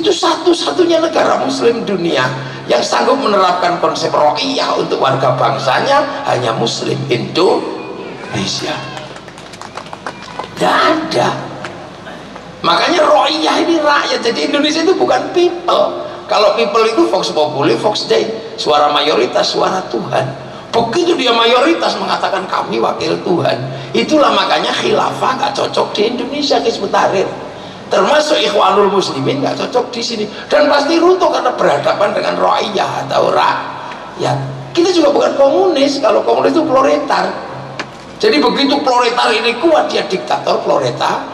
Itu satu-satunya negara muslim dunia yang sanggup menerapkan konsep ro'iyah untuk warga bangsanya, hanya muslim Indonesia. Tidak ada. Makanya ro'iyah ini rakyat. Jadi Indonesia itu bukan people. Kalau people itu vox populi, vox dei, suara mayoritas, suara Tuhan. Begitu dia mayoritas mengatakan kami wakil Tuhan, itulah makanya khilafah gak cocok di Indonesia, Hizbut Tahrir. Termasuk Ikhwanul Muslimin nggak cocok di sini, dan pasti runtuh karena berhadapan dengan ro'iyah atau rakyat. Kita juga bukan komunis. Kalau komunis itu proletar. Jadi begitu proletar ini kuat, dia diktator proletar.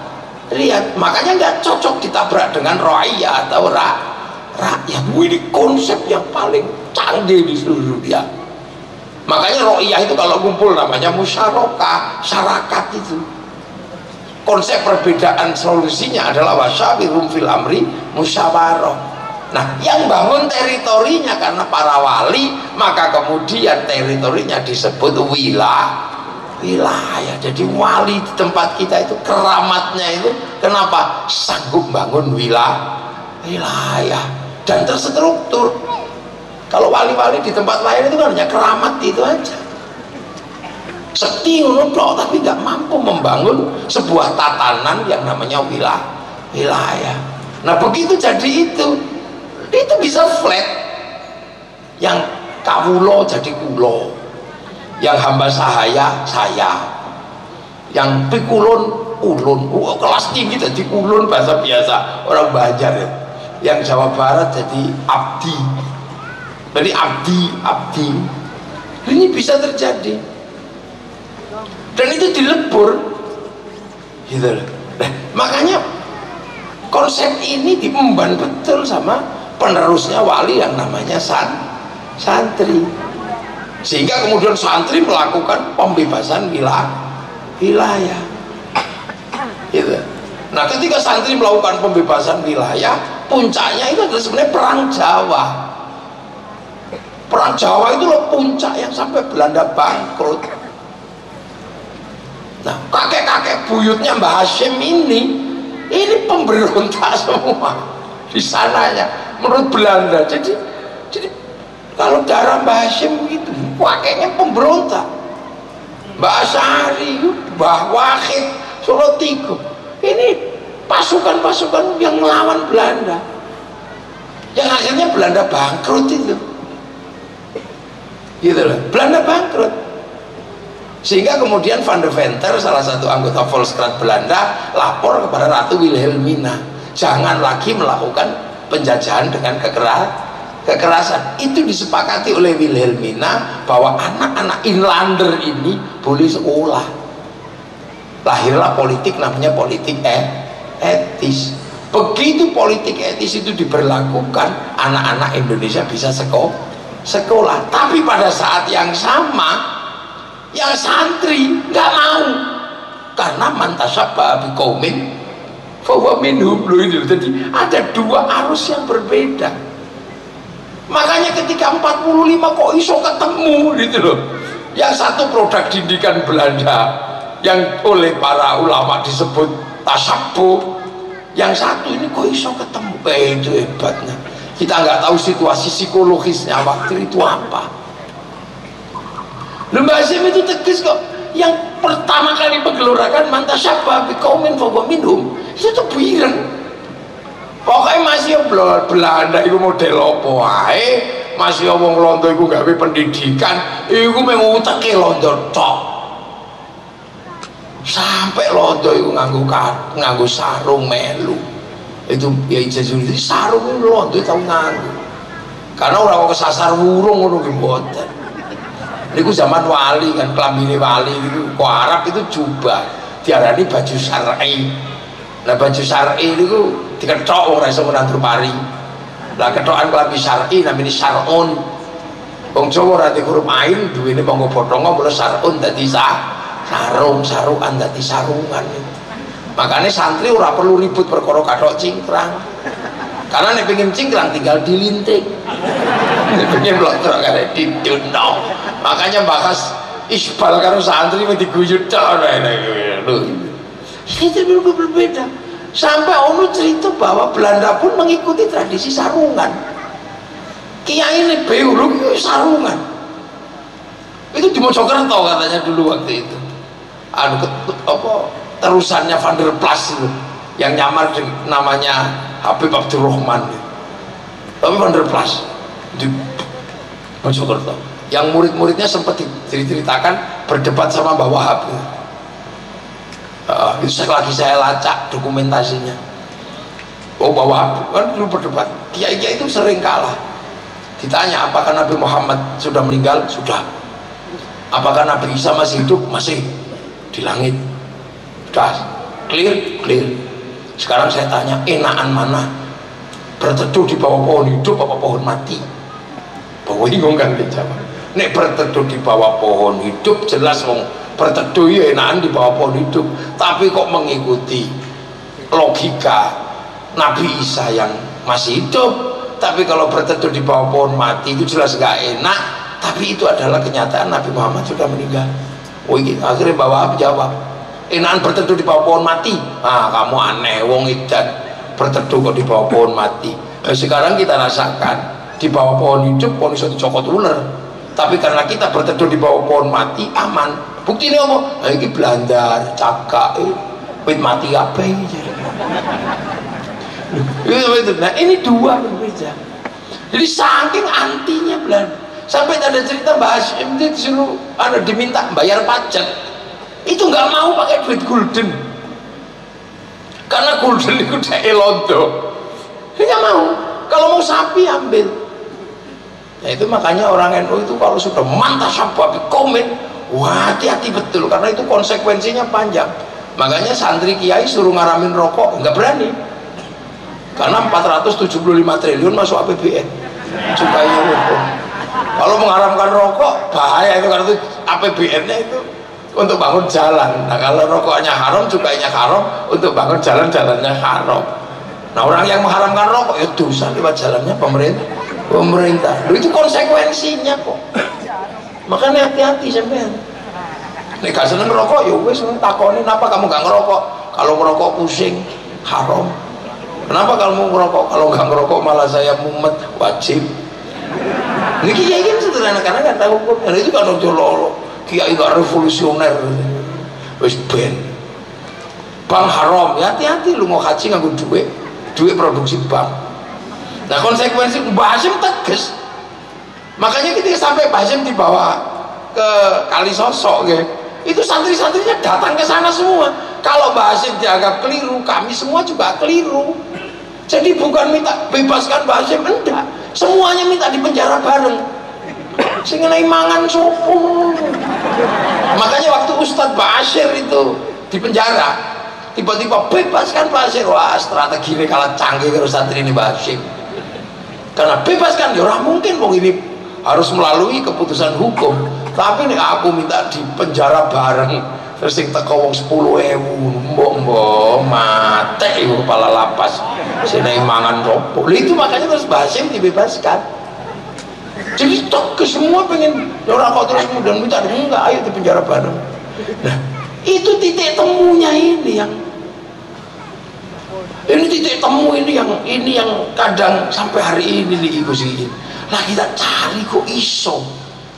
Lihat, makanya nggak cocok ditabrak dengan ro'iyah atau rakyat. Ini konsep yang paling canggih di seluruh dunia. Makanya ro'iyah itu kalau kumpul namanya musyarakah, syarakat itu. Konsep perbedaan solusinya adalah wasyawirum fil amri musyawarah. Nah, yang bangun teritorinya karena para wali, maka kemudian teritorinya disebut wilayah. Jadi wali di tempat kita itu keramatnya itu kenapa? Sanggup bangun wilayah dan terstruktur. Kalau wali-wali di tempat lain itu kan hanya keramat itu aja, sekti ngono tapi nggak mampu membangun sebuah tatanan yang namanya wilayah. Nah begitu jadi itu bisa flat, yang kawulo jadi kulo, yang hamba saya, yang pikulun ulun, kelas tinggi jadi ulun bahasa biasa orang Banjar ya. Yang Jawa Barat jadi abdi, jadi abdi. Ini bisa terjadi. Dan itu dilebur gitu loh. Nah, makanya konsep ini diemban betul sama penerusnya wali yang namanya santri, sehingga kemudian santri melakukan pembebasan wilayah gitu. Nah ketika santri melakukan pembebasan wilayah, puncaknya itu adalah sebenarnya perang Jawa itu loh puncak yang sampai Belanda bangkrut. Nah, kakek-kakek buyutnya Mbah Hashim ini pemberontak semua di sananya menurut Belanda. Jadi kalau darah Mbah Hashim itu pakainya pemberontak. Mbah Asyari, Mbah Wahid, Solo Tigo, ini pasukan-pasukan yang melawan Belanda, yang akhirnya Belanda bangkrut itu, gitu loh. Belanda bangkrut. Sehingga kemudian Van de Venter, salah satu anggota Volkskrant Belanda, lapor kepada Ratu Wilhelmina, jangan lagi melakukan penjajahan dengan kekerasan. Itu disepakati oleh Wilhelmina bahwa anak-anak Inlander ini boleh sekolah. Lahirlah politik namanya politik etis. Begitu politik etis itu diberlakukan, anak-anak Indonesia bisa sekolah. Tapi pada saat yang sama, yang santri nggak mau, karena mantasyabbaha biqaumin fahuwa minhum. Jadi ada dua arus yang berbeda. Makanya ketika 45 kok iso ketemu gitu loh. Yang satu produk didikan Belanda yang oleh para ulama disebut tasabbuh, yang satu ini kok iso ketemu. Itu hebatnya. Kita nggak tahu situasi psikologisnya waktu itu apa. Mbah Hashim itu tegas kok. Yang pertama kali penggelorakan mantasyabbaha biqaumin fahuwa minhum itu tuh bireng. Pokoknya masih Belanda itu model apa wae, masih wong Londo itu gawe pendidikan, itu mengutake Londo tok. Sampai Londo itu nganggo sarung melu. Itu ya ijazah sarung itu Londo tau nganggo. Karena orang kesasar wurung ngono ki mboten. Niku zaman wali kan, klambine wali itu kok Arab itu jubah, diarani baju syar'i. Nah baju syar'i itu diketok ora iso nandur pari. Lah ketokan klambi syar'i namine syar'un. Wong Jawa ora di huruf ain duwene monggo bothongo mula syar'un dadi saruan dadi sarungan. Makanya santri ora perlu ribut perkara kathok cingkrang. Karena nek pengen cingkrang tinggal dilinting. Nek pengen blontrok kare diduno. Makanya bahas isbal karo santri mesti diguyut tok lho. Itu berbeda. Sampai ono cerita bahwa Belanda pun mengikuti tradisi sarungan. Kiai ini beulung itu sarungan. Itu di Mojokerto katanya dulu waktu itu. Terusannya Van der Plas itu yang nyamar namanya Habib Abdurrahman. Tapi Van der Plas di Mojokerto. Yang murid-muridnya sempat diceritakan berdebat sama Mbah Wahab. Itu saya lacak dokumentasinya. Mbah Wahab kan dulu berdebat. Kiai-kiai itu sering kalah. Ditanya apakah Nabi Muhammad sudah meninggal? Sudah. Apakah Nabi Isa masih hidup? Masih. Di langit. Sudah. Clear? Clear. Sekarang saya tanya, enakan mana? Berteduh di bawah pohon hidup apa pohon mati? Bahwa bingung kan dijawab. Nek berteduh di bawah pohon hidup jelas wong berteduh ya enakan di bawah pohon hidup, tapi kok mengikuti logika Nabi Isa yang masih hidup. Tapi kalau berteduh di bawah pohon mati itu jelas gak enak, tapi itu adalah kenyataan Nabi Muhammad sudah meninggal. Akhirnya Bapak jawab, enakan berteduh di bawah pohon mati. Kamu aneh, wong edan berteduh kok di bawah pohon mati. Sekarang kita rasakan di bawah pohon hidup pohon iso dicokot ular, tapi karena kita berteduh di bawah pohon mati aman. Bukti ini apa? Ini Belanda cakak wit mati apa ini? Nah ini dua berbeda. Jadi saking antinya Belanda sampai ada cerita Mbak Hashim itu disuruh diminta bayar pajak, itu nggak mau pakai duit gulden karena gulden itu udah elondo, dia nggak mau. Kalau mau sapi ambil. Nah itu makanya orang NU itu kalau sudah mantap sapi komen, wah hati-hati betul karena itu konsekuensinya panjang. Makanya santri kiai suruh ngaramin rokok nggak berani karena 475 triliun masuk APBN cukainya rokok. Kalau mengharamkan rokok bahaya itu karena itu APBN-nya itu untuk bangun jalan. Nah kalau rokoknya haram, cukainya haram, untuk bangun jalan-jalannya haram. Nah orang yang mengharamkan rokok ya dosa lewat jalannya pemerintah. Itu konsekuensinya kok. Makanya hati-hati sampean. Nek gak seneng rokok ya wis takonin kenapa kamu gak ngerokok? Kalau ngerokok pusing haram. Kenapa kalau ngerokok? Kalau nggak ngerokok malah saya mumet, wajib. Ini kiai kan sederhana karena nggak tahu hukum. Dan itu kan jololo. Kiai nggak revolusioner. Wis ben. Bank haram. Ya hati-hati lu mau haji nganggo duit produksi bank. Nah konsekuensi Mbah Hashim tegas. Makanya ketika sampai Mbah Hashim dibawa ke Kali Sosok, itu santri-santrinya datang ke sana semua. Kalau Mbah Hashim dianggap keliru, kami semua juga keliru. Jadi bukan minta bebaskan Mbah Hashim, enggak. Semuanya minta dipenjara bareng. Sehingga mangan sopo. Makanya waktu Ustadz Bashir itu dipenjara, tiba-tiba bebaskan Bashir. Wah strategi ini kalah canggih kalau santri ini Mbah Hashim. Karena bebaskan, ya orang mungkin wong ini harus melalui keputusan hukum. Tapi nih aku minta dipenjara bareng. Terus yang teko wong 10.000 mbok mate iku kepala lapas sini mangan sopo. Itu makanya terus Mbah Hashim dibebaskan. Jadi ke semua pengen orang kok terus kemudian minta enggak, ayo di penjara bareng. Nah itu titik temunya ini titik temu ini yang kadang sampai hari ini nih Gus ini. Lah kita cari kok iso.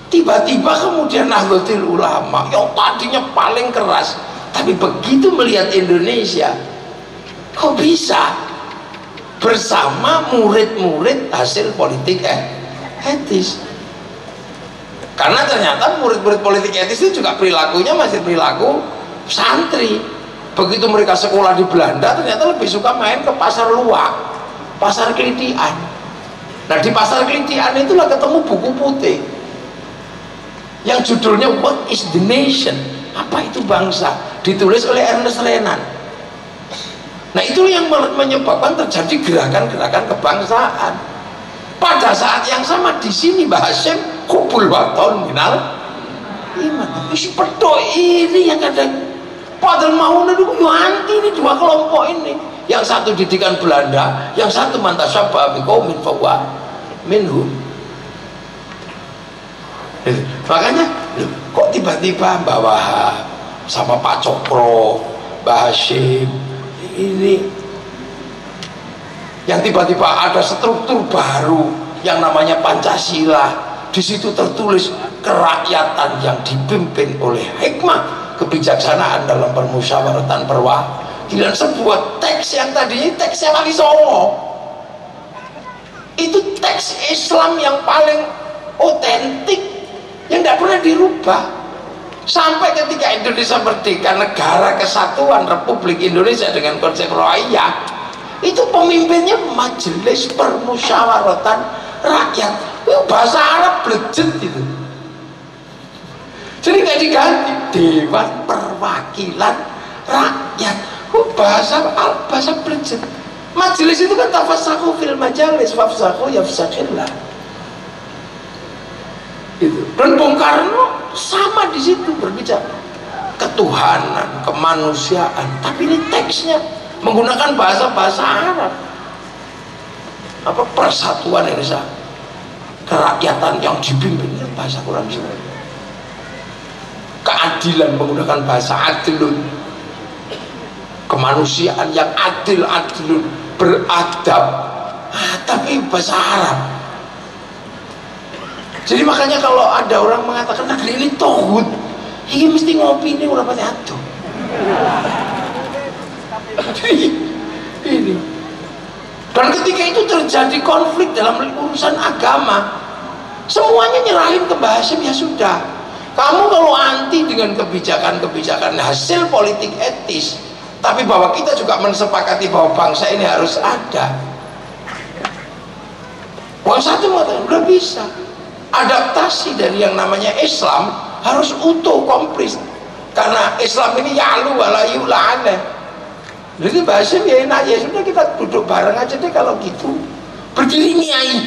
Tiba-tiba kemudian Nahdlatul Ulama yang tadinya paling keras, tapi begitu melihat Indonesia, kok bisa bersama murid-murid hasil politik etis. Karena ternyata murid-murid politik etis itu juga perilakunya masih perilaku santri. Begitu mereka sekolah di Belanda, ternyata lebih suka main ke pasar luak, pasar Kelitian. Nah di pasar Kelitian itulah ketemu buku putih yang judulnya What is the Nation? Apa itu bangsa? Ditulis oleh Ernest Renan. Nah itu yang menyebabkan terjadi gerakan-gerakan kebangsaan. Pada saat yang sama di sini Mbah Hashim kubul waton minal iman. Isi pedo ini yang ada. Padahal mau dulu anti ini dua kelompok ini. Yang satu didikan Belanda, yang satu mantasabba biqaumin fahuwa minhum. Makanya kok tiba-tiba Mbah Wahab sama Pak Cokro, Mbah Hashim ini yang tiba-tiba ada struktur baru yang namanya Pancasila. Di situ tertulis kerakyatan yang dipimpin oleh hikmah kebijaksanaan dalam permusyawaratan perwakilan. Sebuah teks yang tadinya teksnya Wali Songo, itu teks Islam yang paling otentik, yang tidak pernah dirubah sampai ketika Indonesia merdeka, negara kesatuan Republik Indonesia dengan konsep Rohiyah, itu pemimpinnya Majelis Permusyawaratan Rakyat. Bahasa Arab blejet itu, jadi nggak diganti Dewan Perwakilan Rakyat. Bahasa blejet. Majelis itu kan tafassahu fil majalis wafsahu yafsakhillah itu. Dan Bung Karno sama di situ berbicara ketuhanan, kemanusiaan, tapi ini teksnya menggunakan bahasa Arab. Apa persatuan Indonesia, kerakyatan yang dipimpin bahasa Quran semua. Keadilan menggunakan bahasa adilun, kemanusiaan yang adilun, beradab, tapi bahasa Arab. Jadi makanya kalau ada orang mengatakan negeri ini tohut, ini mesti ngopi ini udah pasti atuh. Ini. Dan ketika itu terjadi konflik dalam urusan agama, semuanya nyerahin ke Basyim. Ya sudah, kamu kalau anti dengan kebijakan-kebijakan hasil politik etis, tapi bahwa kita juga mensepakati bahwa bangsa ini harus ada. Satu mengatakan udah bisa adaptasi dari yang namanya Islam harus utuh komplit, karena Islam ini ya'lu wa la yu'la. Jadi Basyim ya enak, ya sudah kita duduk bareng aja deh kalau gitu, berdiri nyai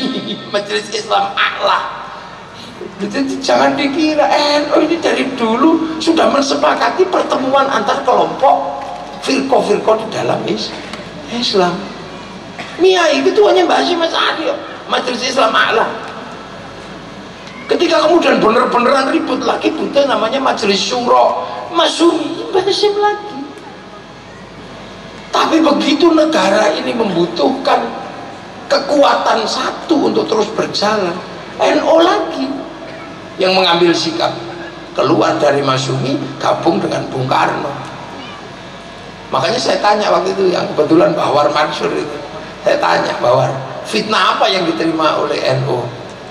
Majelis Islam A'la. Jadi jangan dikira NU ini dari dulu sudah mensepakati pertemuan antar kelompok firqah-firqah di dalam Islam. Nyai ketuanya Basyim Majelis Islam A'la. Ketika kemudian bener-beneran ribut lagi, butuh namanya Majelis Syuro, Masyumi, Basyim lagi. Tapi begitu negara ini membutuhkan kekuatan satu untuk terus berjalan, NU lagi yang mengambil sikap keluar dari Masyumi, gabung dengan Bung Karno. Makanya saya tanya waktu itu, yang kebetulan Bahwar Mansur itu, saya tanya Bahwar, fitnah apa yang diterima oleh NU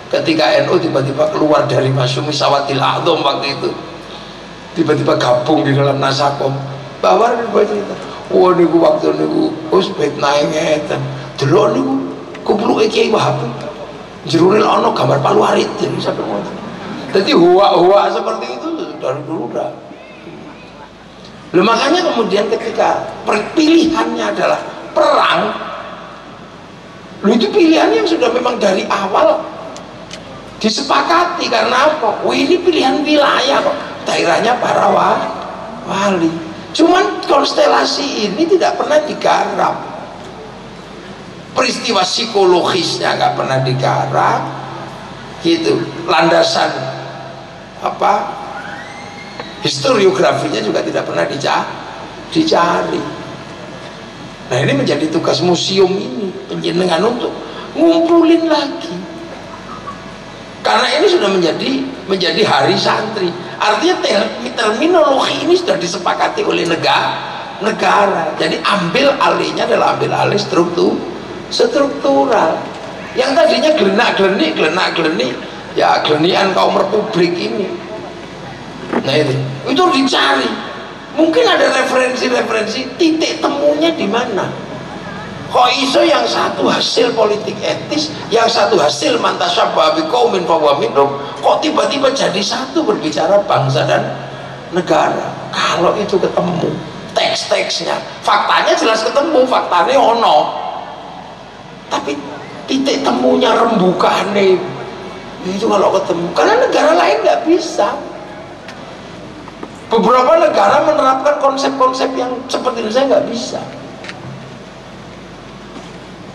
ketika NU tiba-tiba keluar dari Masyumi Sawadil A'zam waktu itu, tiba-tiba gabung di dalam Nasakom. Bahwar bercerita, wah niku waktu niku us fitnah ngeten, delok niku kupluke Kiai Wahab jerune ana gambar Palu Arit, jadi sampai ngoten. Jadi huwa seperti itu dari dulu udah. Makanya kemudian ketika pilihannya adalah perang, itu pilihan yang sudah memang dari awal disepakati. Karena apa? Ini pilihan wilayah kok, daerahnya para wali. Cuman konstelasi ini tidak pernah digarap, peristiwa psikologisnya nggak pernah digarap, gitu. Landasan apa historiografinya juga tidak pernah dicari. Nah ini menjadi tugas museum ini, penjenengan untuk ngumpulin lagi, karena ini sudah menjadi hari santri. Artinya terminologi ini sudah disepakati oleh negara. Jadi ambil alihnya adalah ambil alih struktural. Yang tadinya gelenak-gelenik, ya gelenian kaum republik ini. Nah itu dicari. Mungkin ada referensi titik temunya di mana. Kok iso yang satu hasil politik etis, yang satu hasil mantasyabbaha biqaumin fahuwa minhum, kok tiba-tiba jadi satu berbicara bangsa dan negara? Kalau itu ketemu teks-teksnya, faktanya jelas ketemu, faktanya ono, tapi titik temunya, rembukane itu kalau ketemu, karena negara lain nggak bisa. Beberapa negara menerapkan konsep-konsep yang seperti ini, saya nggak bisa.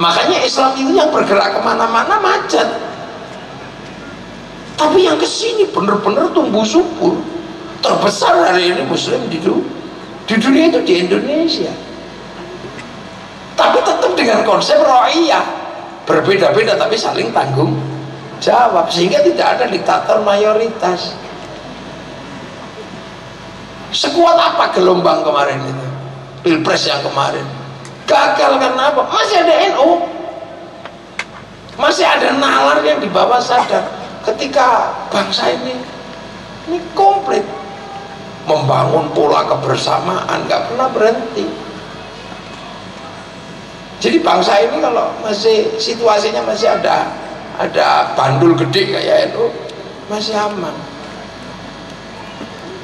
Makanya Islam itu yang bergerak kemana-mana macet, tapi yang kesini bener-bener tumbuh subur. Terbesar hari ini Muslim di dunia itu di Indonesia. tapi tetap dengan konsep ro'iyah, berbeda-beda tapi saling tanggung jawab, sehingga tidak ada diktator mayoritas. Sekuat apa gelombang kemarin itu, pilpres yang kemarin gagal karena apa? Masih ada NU, masih ada nalar yang di bawah sadar ketika bangsa ini komplit membangun pola kebersamaan, nggak pernah berhenti. Jadi bangsa ini kalau masih situasinya masih ada bandul gede kayak NU, masih aman.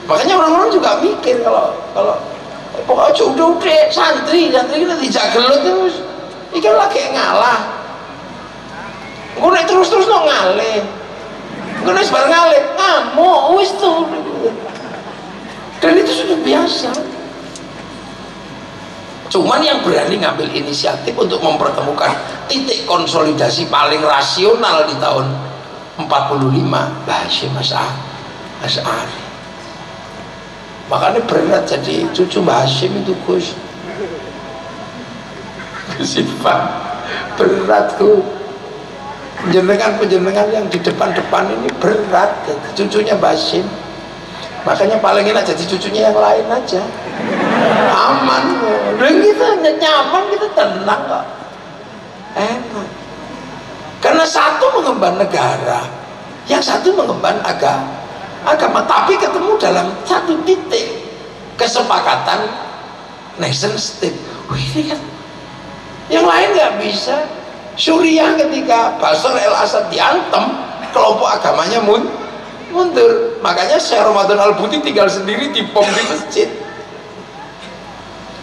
Makanya orang-orang juga mikir kalau pokoknya udah santri kita dijagelut terus, ikan lagi ngalah. Gue naik terus no ngalih, gue naik sebarang ngalih, mau wis tuh. Dan itu sudah biasa. Cuman yang berani ngambil inisiatif untuk mempertemukan titik konsolidasi paling rasional di tahun 45, Hasyim Asy'ari. Makanya berat jadi cucu Mbah Hasyim itu, Gus. Sifat berat tuh. Penjenengan yang di depan ini berat, cucunya Mbah Hasyim. Makanya paling enak jadi cucunya yang lain aja, aman. Dan kita nyaman, kita tenang kok, enak. Karena satu mengemban negara, yang satu mengemban agama, tapi ketemu dalam satu titik kesepakatan nation state. Ini kan yang lain nggak bisa. Suriah ketika Bashar al-Assad diantem, kelompok agamanya mundur. Makanya Syekh Ramadan Al-Buti tinggal sendiri di bom di masjid.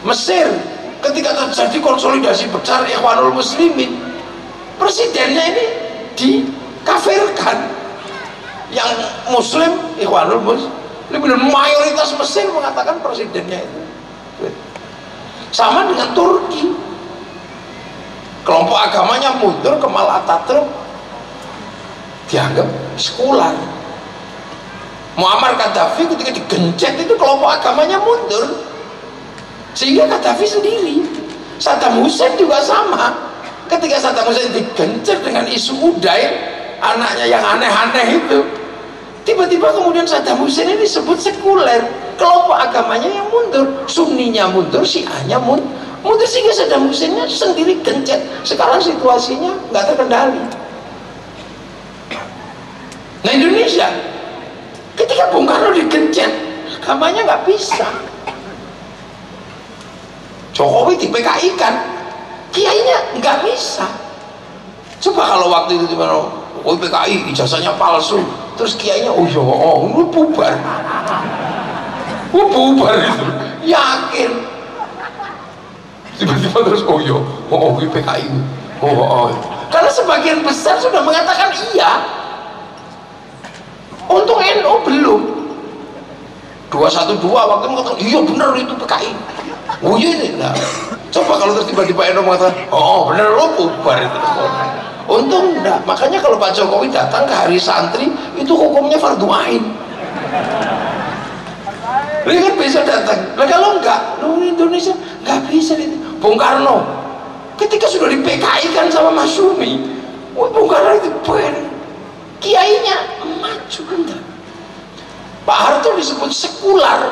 Mesir ketika terjadi konsolidasi besar Ikhwanul Muslimin, presidennya ini dikafirkan. Yang Muslim Ikhwanul Muslimin, mayoritas Mesir mengatakan presidennya itu. Sama dengan Turki, kelompok agamanya mundur, Kemal Atatürk dianggap sekular. Muammar Gaddafi ketika digencet itu kelompok agamanya mundur, sehingga Gaddafi sendiri. Saddam Hussein juga sama, ketika Saddam Hussein digencet dengan isu Udair, anaknya yang aneh-aneh itu, tiba-tiba kemudian Saddam Hussein ini disebut sekuler, kelompok agamanya yang mundur, Sunninya mundur, Syiahnya mundur, sehingga Saddam Husseinnya sendiri gencet. Sekarang situasinya nggak terkendali. Nah, Indonesia ketika Bung Karno digencet, agamanya nggak bisa. Jokowi di PKI kan, kiainya nggak bisa. Coba kalau waktu itu gimana? Oh, PKI ijazahnya palsu, terus kiainya lu bubar, itu, yakin. Tiba-tiba terus PKI, karena sebagian besar sudah mengatakan iya. Untung NU belum. 212 waktu mengatakan iya benar itu PKI. Oh iya ini. Nah, coba kalau terus tiba-tiba NU mengatakan benar lo bubar itu. Untung enggak. Makanya kalau Pak Jokowi datang ke hari santri itu hukumnya fardhu ain. Dia kan bisa datang. Nah kalau enggak, Indonesia enggak bisa itu. Bung Karno ketika sudah di PKI kan sama Mas Sumi, Bung Karno itu kiainya maju enggak. Pak Harto disebut sekular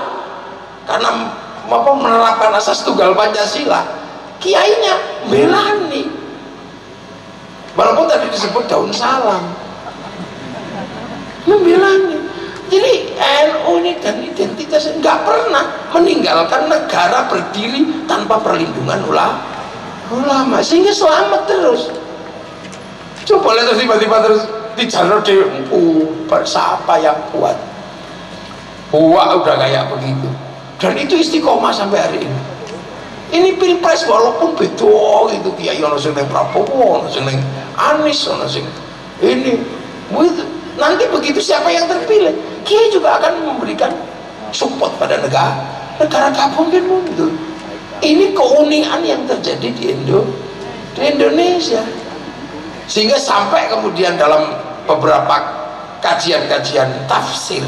karena menerapkan asas tunggal Pancasila, kiainya Melani, walaupun tadi disebut daun salam, membelani. Jadi NU ini dan identitasnya nggak pernah meninggalkan negara berdiri tanpa perlindungan ulama, sehingga selamat terus. Coba lihat tiba-tiba terus di jalur siapa yang kuat? Udah kayak begitu, dan itu istiqomah sampai hari ini. Ini pilpres walaupun beda gitu, kiai ono sing nang Prabowo, ono sing nang Anies, ono sing ini, nanti begitu siapa yang terpilih, kiai juga akan memberikan support pada negara gabung kan mundur. Ini keunikan yang terjadi di Indonesia, sehingga sampai kemudian dalam beberapa kajian-kajian tafsir,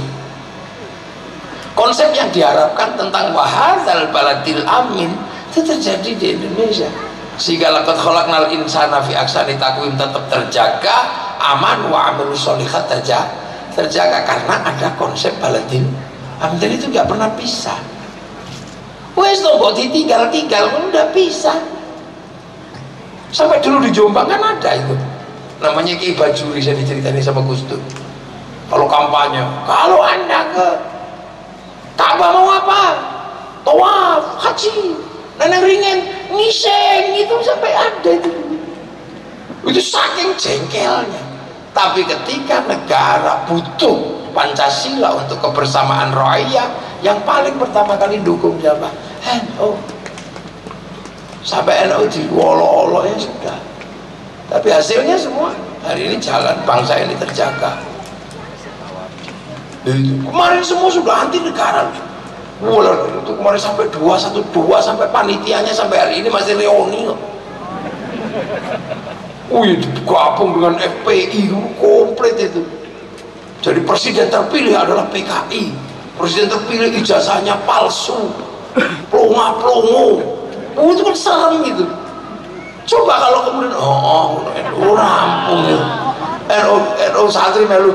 konsep yang diharapkan tentang wahadzal baladil amin itu terjadi di Indonesia. sehingga laqad khalaqnal insana fi ahsani taqwim tetap terjaga, aman wa amilus sholihat terjaga karena ada konsep baladil amin itu nggak pernah pisah. Wes no kok ditinggal pun udah pisah. Sampai dulu di Jombang kan ada itu namanya Kiai Bajuri, saya diceritain sama Gus Dur. Kalau kampanye, kalau anda ke Ka'bah mau apa? Tawaf, haji, nenek ringan, ngiseng, itu sampai ada itu saking jengkelnya. Tapi ketika negara butuh Pancasila untuk kebersamaan rakyat, yang paling pertama kali dukung siapa? NU. Sampai NU diwolo-wolo ya sudah. Tapi hasilnya semua hari ini jalan, bangsa ini terjaga. Kemarin semua sudah anti negara. Itu kemarin sampai 212 sampai panitianya sampai hari ini masih reuni kok. Wih, digabung dengan FPI komplit itu. Jadi presiden terpilih adalah PKI. Presiden terpilih ijazahnya palsu, plonga-plongo. Itu kan serem gitu. Coba kalau kemudian NU rampung ya. NU santri melu,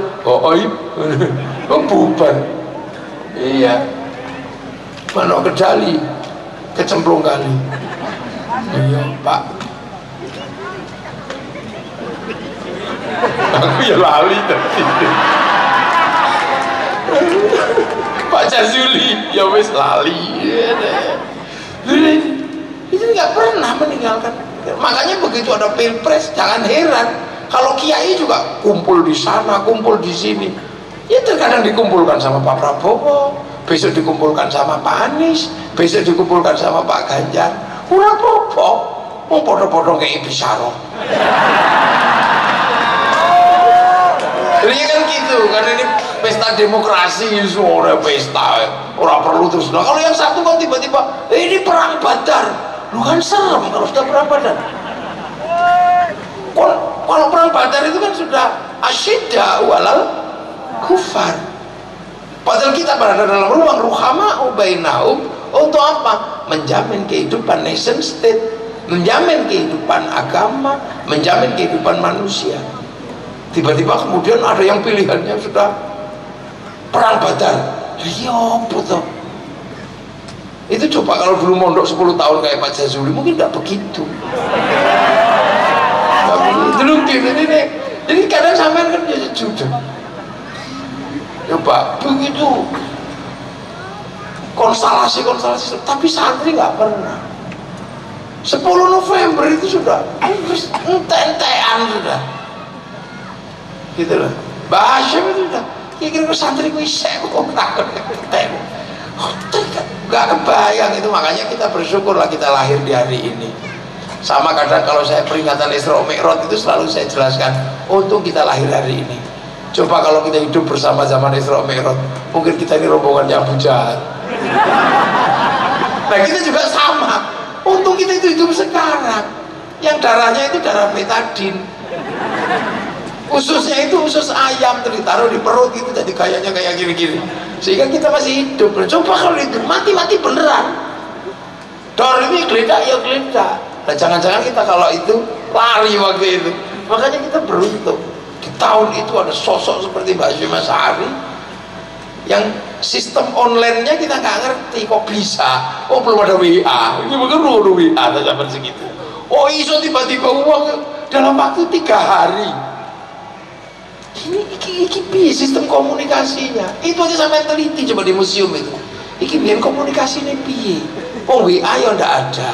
bubar. Iya. Mana kedali, kecemplung kali. Iya, Pak. Aku ya lali tadi. Pak Jazuli ya wis lali. Itu nggak pernah meninggalkan. Makanya begitu ada pilpres jangan heran kalau kiai juga kumpul di sana, kumpul di sini. Ya terkadang dikumpulkan sama Pak Prabowo, besok dikumpulkan sama Pak Anies, besok dikumpulkan sama Pak Ganjar. Ora apa-apa, mau podo-podo kayak Ibisaro. Jadi kan gitu, kan ini pesta demokrasi, suara pesta, orang perlu terus. Nah, kalau yang satu kan tiba-tiba, ini perang Badar, lu kan serem kalau sudah perang Badar. Kalau perang Badar itu kan sudah asyidda walal kufar. Padahal kita berada dalam ruang ruhama ubainahum untuk apa? Menjamin kehidupan nation state, menjamin kehidupan agama, menjamin kehidupan manusia. Tiba-tiba kemudian ada yang pilihannya sudah perang Badar. Iya betul. Itu coba kalau dulu mondok 10 tahun kayak Pak Jazuli mungkin nggak begitu. Jadi kadang sampean kan jadi jujur. Coba begitu konstelasi, tapi santri nggak pernah. 10 November itu sudah ente-entean sudah. Gitu loh. Bahasa itu udah kira-kira santri gue isek kok nggak kebayang itu. Makanya kita bersyukurlah kita lahir di hari ini. Sama kadang kalau saya peringatan Isra Mi'raj itu selalu saya jelaskan untung kita lahir hari ini. Coba kalau kita hidup bersama zaman Isra Mi'raj, mungkin kita ini rombongan yang Abu Jahal. Nah kita juga sama, untung kita itu hidup sekarang. Yang darahnya itu darah betadin, ususnya itu usus ayam, ditaruh di perut itu jadi kayaknya kayak gini-gini, sehingga kita masih hidup. Coba kalau itu mati-mati beneran, dor ini geledak ya geledak. Nah jangan-jangan kita kalau itu lari waktu itu. Makanya kita beruntung di tahun itu ada sosok seperti Mbak Syima Sari yang sistem online-nya kita nggak ngerti kok bisa. Oh belum ada WA, ini mungkin udah WA zaman segitu. Oh iso tiba-tiba uang dalam waktu 3 hari. Ini sistem komunikasinya. Itu aja sampai teliti coba di museum itu. Iki biar komunikasi ini piye? Oh WA ya ndak ada.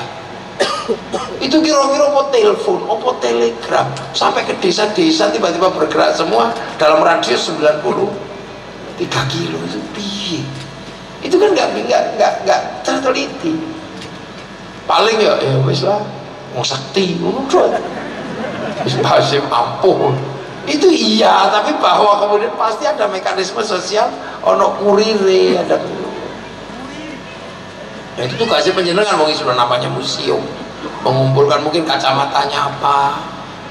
Itu kira-kira mau telepon, mau telegram sampai ke desa-desa tiba-tiba bergerak semua dalam radius 93 kilo itu piye? Itu kan nggak terteliti. Paling ya wis lah mau sakti udah wis Hasim ampun. Itu iya, tapi bahwa kemudian pasti ada mekanisme sosial, ono kurire, ada. Nah, itu tugasnya penjenengan mungkin sudah namanya museum, mengumpulkan mungkin kacamatanya apa,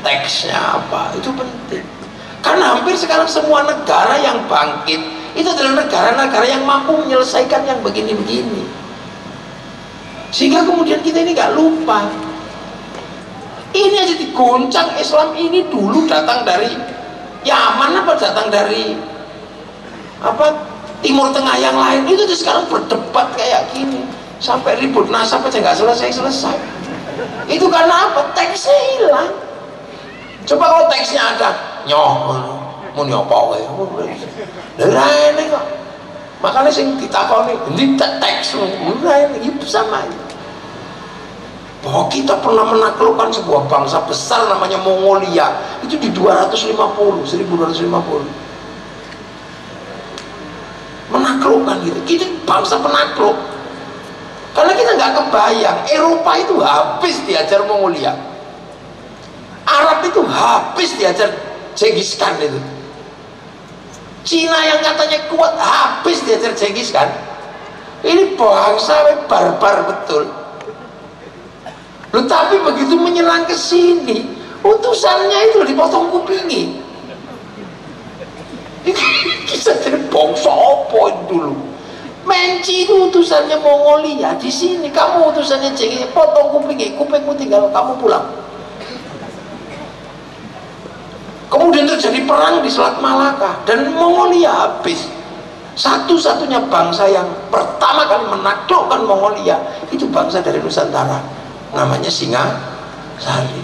teksnya apa, itu penting. Karena hampir sekarang semua negara yang bangkit itu adalah negara-negara yang mampu menyelesaikan yang begini-begini, sehingga kemudian kita ini nggak lupa. Ini aja digoncang. Islam ini dulu datang dari Yaman apa datang dari apa Timur Tengah yang lain, itu tuh sekarang berdebat kayak gini sampai ribut nasab aja nggak selesai. Itu karena apa? Teksnya hilang. Coba kalau teksnya ada nyoh mau nyopo ya ini kok, makanya sing ditakoni ini teks ini sama aja. Bahwa kita pernah menaklukkan sebuah bangsa besar namanya Mongolia itu di 1250 menaklukkan gitu. Kita bangsa penakluk karena kita nggak kebayang Eropa itu habis diajar Mongolia, Arab itu habis diajar Genghis Khan, itu Cina yang katanya kuat habis diajar Genghis Khan. Ini bangsa barbar betul loh, tapi begitu menyerang ke sini utusannya itu dipotong kupingi. Kita jadi bangsa apa dulu? Menci itu utusannya Mongolia, di sini kamu utusannya Genghis, potong kupingnya, kupingmu tinggal kamu pulang. Kemudian terjadi perang di Selat Malaka dan Mongolia habis. Satu-satunya bangsa yang pertama kali menaklukkan Mongolia itu bangsa dari Nusantara, namanya Singasari.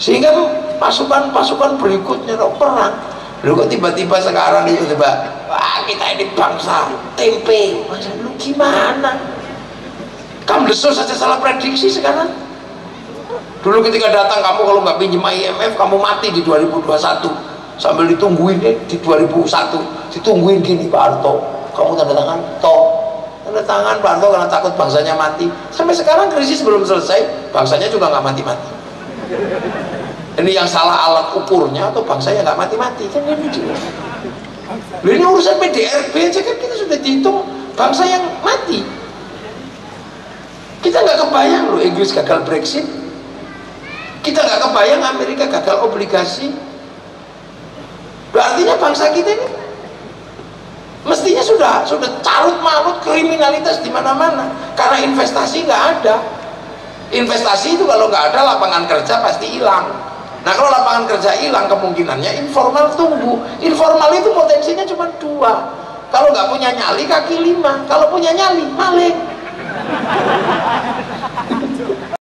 Sehingga pasukan-pasukan berikutnya perang. Lu kok tiba-tiba sekarang itu tiba, wah kita ini bangsa tempe. Masa lu gimana? Kamu desus saja salah prediksi sekarang. Dulu ketika datang kamu kalau nggak pinjam IMF kamu mati di 2021, sambil ditungguin di 2001, ditungguin gini Pak Harto, kamu tanda tangan, tanda tangan Pak Harto karena takut bangsanya mati. Sampai sekarang krisis belum selesai, bangsanya juga nggak mati-mati. Ini yang salah alat ukurnya atau bangsanya nggak mati-mati kan ini juga. Ini urusan PDRB aja kan kita sudah dihitung bangsa yang mati. Kita nggak kebayang loh Inggris gagal Brexit. Kita nggak kebayang Amerika gagal obligasi. Artinya bangsa kita ini mestinya sudah carut marut kriminalitas di mana-mana karena investasi nggak ada. Investasi itu kalau nggak ada lapangan kerja pasti hilang. Nah kalau lapangan kerja hilang kemungkinannya informal tumbuh. Informal itu potensinya cuma 2. Kalau nggak punya nyali kaki 5. Kalau punya nyali maling.